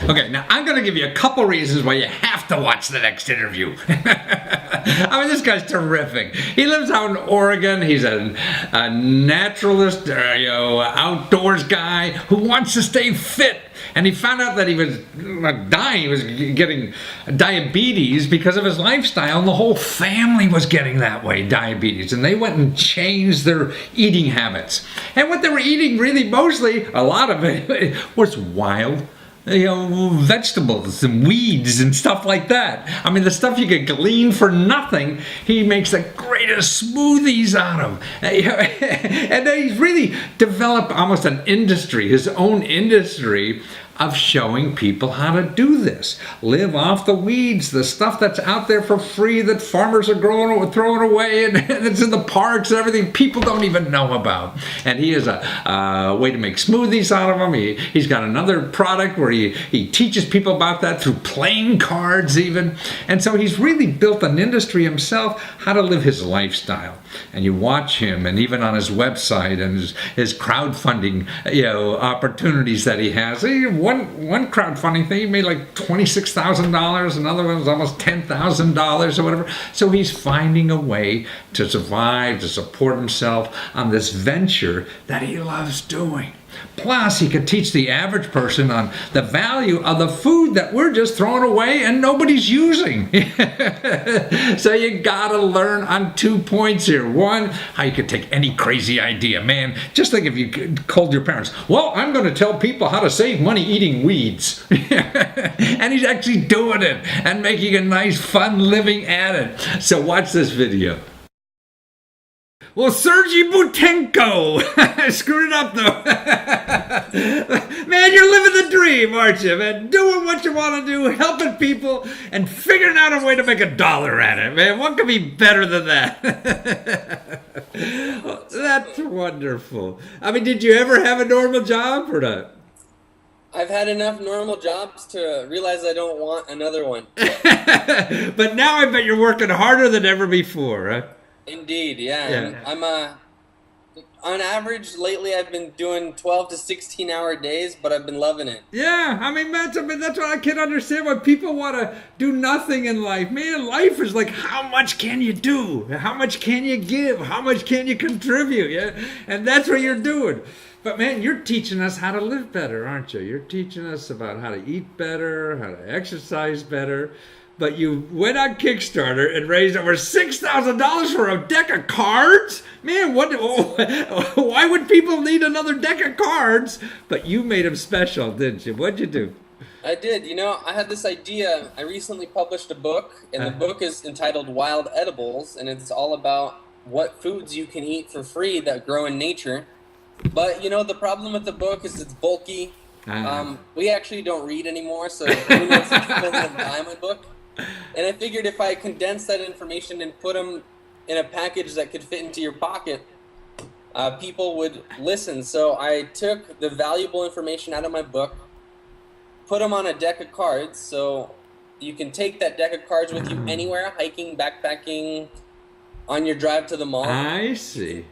Okay, now I'm going to give you a couple reasons why you have to watch the next interview. I mean, this guy's terrific. He lives out in Oregon. He's a naturalist, outdoors guy who wants to stay fit. And he found out that he was dying. He was getting diabetes because of his lifestyle, and the whole family was getting that way, diabetes. And they went and changed their eating habits. And what they were eating, really, mostly, a lot of it, was wild vegetables and weeds and stuff like that. I mean, the stuff you could glean for nothing, he makes the greatest smoothies out of. And he's really developed almost an industry, his own industry, of showing people how to do this. Live off the weeds, the stuff that's out there for free that farmers are throwing away, and it's in the parks and everything people don't even know about. And he has a way to make smoothies out of them. He's got another product where he teaches people about that through playing cards even. And so he's really built an industry himself, how to live his lifestyle. And you watch him, and even on his website and his crowdfunding opportunities that he has. One crowdfunding thing, he made like $26,000. Another one was almost $10,000 or whatever. So he's finding a way to survive, to support himself on this venture that he loves doing. Plus, he could teach the average person on the value of the food that we're just throwing away and nobody's using. So you gotta learn on 2 points here. One, how you could take any crazy idea. Man, just think if you told your parents, well, I'm going to tell people how to save money eating weeds. And he's actually doing it and making a nice, fun living at it. So watch this video. Well, Sergey Butenko, I screwed it up though. Man, you're living the dream, aren't you, man? Doing what you want to do, helping people, and figuring out a way to make $1 at it, man. What could be better than that? That's wonderful. I mean, did you ever have a normal job or not? I've had enough normal jobs to realize I don't want another one. But now I bet you're working harder than ever before, huh? Indeed, yeah. I'm on average lately I've been doing 12 to 16 hour days, but I've been loving it. Yeah, I mean that's what I can't understand, why people want to do nothing in life. Man, life is like, how much can you do? How much can you give? How much can you contribute? Yeah, and that's what you're doing. But man, you're teaching us how to live better, aren't you? You're teaching us about how to eat better, how to exercise better. But you went on Kickstarter and raised over $6,000 for a deck of cards? Man, why would people need another deck of cards? But you made them special, didn't you? What'd you do? I did. I had this idea. I recently published a book, and the book is entitled Wild Edibles, and it's all about what foods you can eat for free that grow in nature. But, the problem with the book is it's bulky. We actually don't read anymore, so who knows if people will buy my book. And I figured if I condensed that information and put them in a package that could fit into your pocket, people would listen. So I took the valuable information out of my book, put them on a deck of cards, so you can take that deck of cards with you anywhere, hiking, backpacking, on your drive to the mall. I see.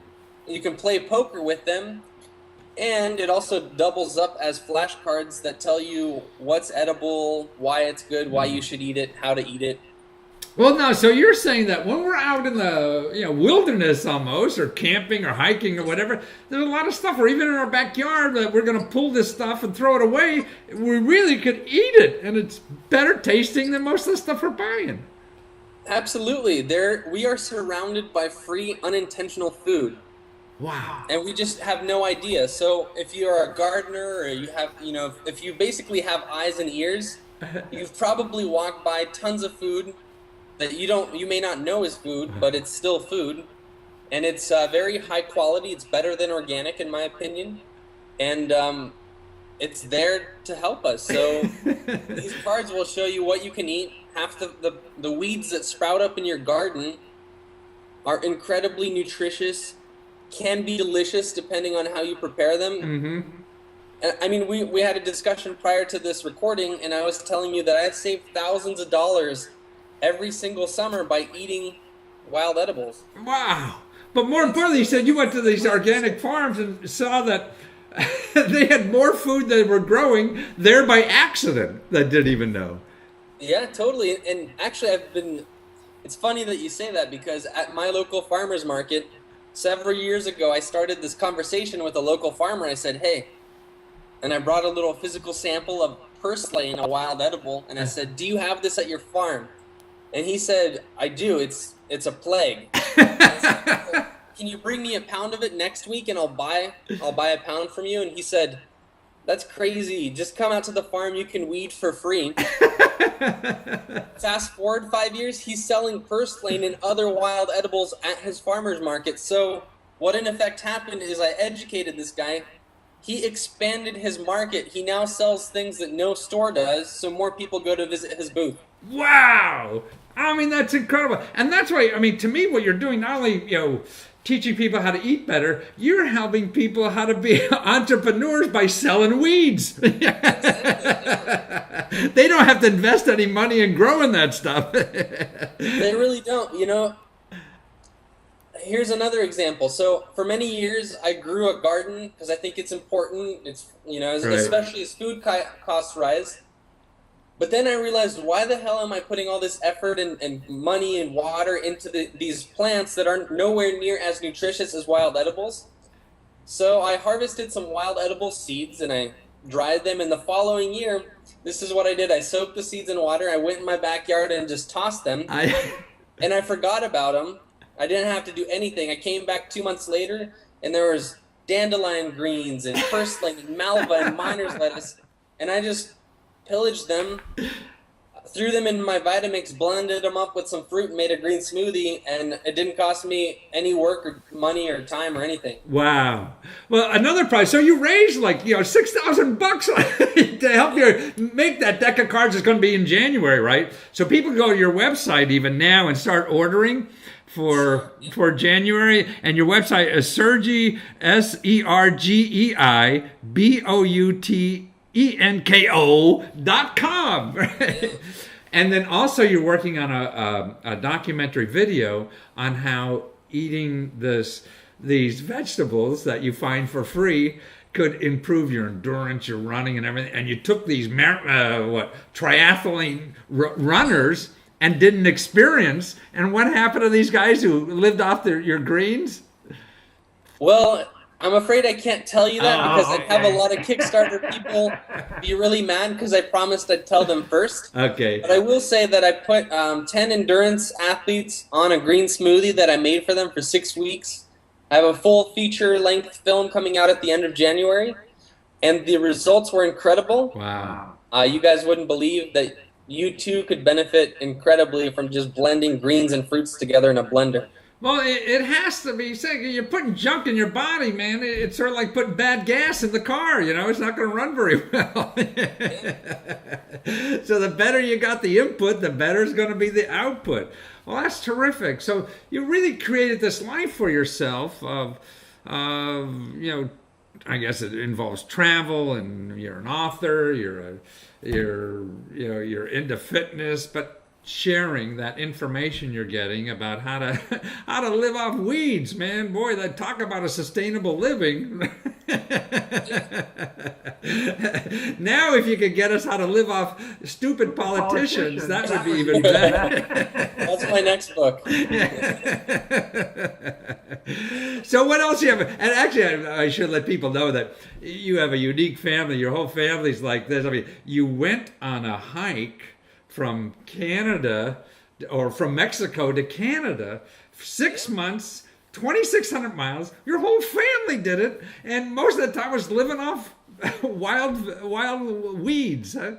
You can play poker with them. And it also doubles up as flashcards that tell you what's edible, why it's good, why you should eat it, how to eat it. Well, no, so you're saying that when we're out in the wilderness almost, or camping or hiking or whatever, there's a lot of stuff, or even in our backyard, that we're going to pull this stuff and throw it away. We really could eat it, and it's better tasting than most of the stuff we're buying. Absolutely. We are surrounded by free, unintentional food. Wow. And we just have no idea. So if you're a gardener, or you have, if you basically have eyes and ears, you've probably walked by tons of food that you may not know is food, but it's still food. And it's very high quality. It's better than organic, in my opinion. And it's there to help us. So these cards will show you what you can eat. Half the weeds that sprout up in your garden are incredibly nutritious, can be delicious depending on how you prepare them. Mm-hmm. I mean, we had a discussion prior to this recording, and I was telling you that I saved thousands of dollars every single summer by eating wild edibles. Wow. But more importantly, you said you went to these organic farms and saw that They had more food than were growing there by accident that didn't even know. Yeah, totally. And actually, it's funny that you say that because at my local farmer's market, several years ago, I started this conversation with a local farmer. I said, hey, and I brought a little physical sample of purslane, a wild edible, and I said, do you have this at your farm? And he said, I do. It's a plague. I said, can you bring me a pound of it next week and I'll buy a pound from you? And he said, that's crazy. Just come out to the farm. You can weed for free. Fast forward 5 years, he's selling purslane and other wild edibles at his farmer's market. So what in effect happened is I educated this guy. He expanded his market. He now sells things that no store does, so more people go to visit his booth. Wow! I mean, that's incredible. And that's why, I mean, to me, what you're doing, not only, teaching people how to eat better, you're helping people how to be entrepreneurs by selling weeds. They don't have to invest any money in growing that stuff. They really don't. Here's another example. So for many years, I grew a garden because I think it's important. It's, especially as food costs rise. But then I realized, why the hell am I putting all this effort and money and water into these plants that are nowhere near as nutritious as wild edibles? So I harvested some wild edible seeds and I dried them. And the following year, this is what I did. I soaked the seeds in water. I went in my backyard and just tossed them. And I forgot about them. I didn't have to do anything. I came back 2 months later and there was dandelion greens and purslane and malva and miner's lettuce. And I just pillaged them, threw them in my Vitamix, blended them up with some fruit, and made a green smoothie, and it didn't cost me any work or money or time or anything. Wow. Well, another prize. So you raised $6,000 to help you make that deck of cards. Is going to be in January, right? So people go to your website even now and start ordering for January, and your website is Sergei, SergeiEnko.com. Right? And then also you're working on a documentary video on how eating these vegetables that you find for free could improve your endurance, your running and everything. And you took these triathlete runners and did an experience. And what happened to these guys who lived off your greens? Well, I'm afraid I can't tell you that because I have a lot of Kickstarter people be really mad because I promised I'd tell them first. Okay. But I will say that I put 10 endurance athletes on a green smoothie that I made for them for 6 weeks. I have a full feature-length film coming out at the end of January, and the results were incredible. Wow. You guys wouldn't believe that you too could benefit incredibly from just blending greens and fruits together in a blender. Well, it has to be. You're putting junk in your body, man. It's sort of like putting bad gas in the car. It's not going to run very well. So the better you got the input, the better is going to be the output. Well, that's terrific. So you really created this life for yourself of I guess it involves travel, and you're an author. You're into fitness, but sharing that information you're getting about how to live off weeds, man. Boy, that talk about a sustainable living. Now, if you could get us how to live off stupid politicians, that would be even better. That's my next book. So what else do you have? And actually, I should let people know that you have a unique family. Your whole family's like this. I mean, you went on a hike from Canada, or from Mexico to Canada, 6 months, 2,600 miles. Your whole family did it, and most of the time was living off wild weeds. Huh?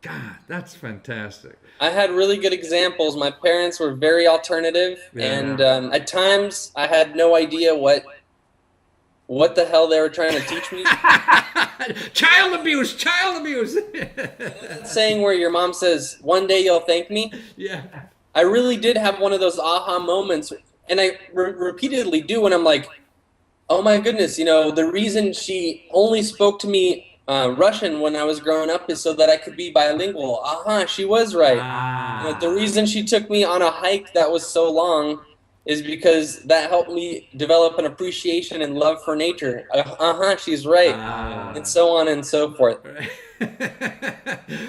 God, that's fantastic. I had really good examples. My parents were very alternative, and at times I had no idea what the hell they were trying to teach me. Child abuse. Saying where your mom says, one day you'll thank me. Yeah. I really did have one of those aha moments, and I repeatedly do when I'm like, oh my goodness, the reason she only spoke to me Russian when I was growing up is so that I could be bilingual. She was right. The reason she took me on a hike that was so long is because that helped me develop an appreciation and love for nature. She's right. And so on and so forth.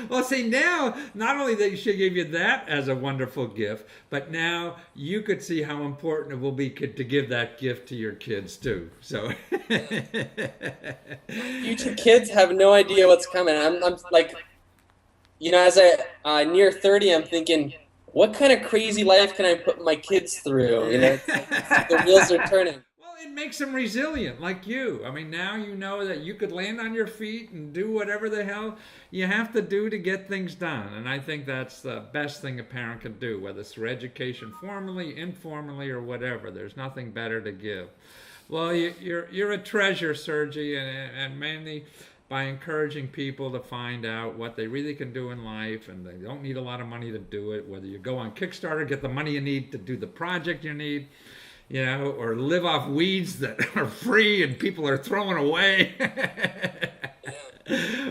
Well, see, now, not only that she gave you that as a wonderful gift, but now you could see how important it will be to give that gift to your kids, too. So, future kids have no idea what's coming. I'm like, as I near 30, I'm thinking, what kind of crazy life can I put my kids through? It's like the wheels are turning. Well, it makes them resilient, like you. I mean, now you know that you could land on your feet and do whatever the hell you have to do to get things done. And I think that's the best thing a parent can do, whether it's through education, formally, informally, or whatever. There's nothing better to give. Well, you're a treasure, Sergi, and mainly by encouraging people to find out what they really can do in life, and they don't need a lot of money to do it, whether you go on Kickstarter, get the money you need to do the project you need, or live off weeds that are free and people are throwing away.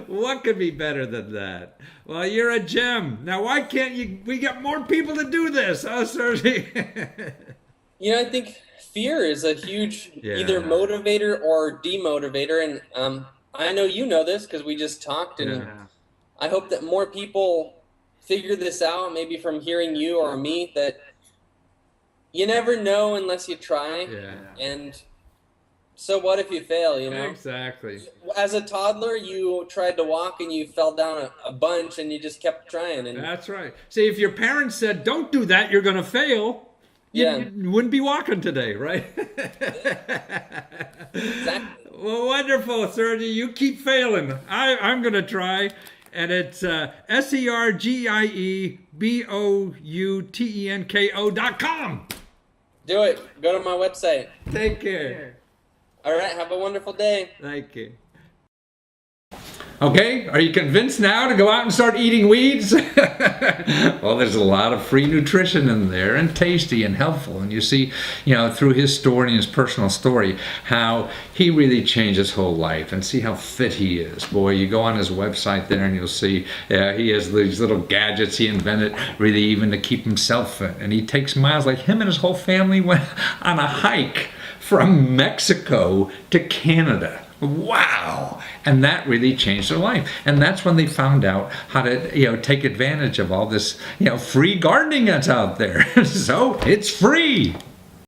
What could be better than that? Well, you're a gem. Now, why can't we get more people to do this, huh, Sergi? I think fear is a huge either motivator or demotivator, and I know you know this because we just talked, and I hope that more people figure this out, maybe from hearing you or me, that you never know unless you try. And so what if you fail, Exactly. As a toddler, you tried to walk and you fell down a bunch and you just kept trying. And that's right. See, if your parents said, don't do that, you're going to fail, you wouldn't be walking today, right? Exactly. Well, wonderful, Sergi. You keep failing. I'm going to try. And it's SergieboUtenko.com. Do it. Go to my website. Take care. All right. Have a wonderful day. Thank you. Okay, are you convinced now to go out and start eating weeds? Well, there's a lot of free nutrition in there, and tasty and helpful. And you see, through his story and his personal story, how he really changed his whole life, and see how fit he is. Boy, you go on his website there and you'll see he has these little gadgets he invented really even to keep himself fit. And he takes miles, like him and his whole family went on a hike from Mexico to Canada. Wow! And that really changed their life. And that's when they found out how to, take advantage of all this, free gardening that's out there. So it's free.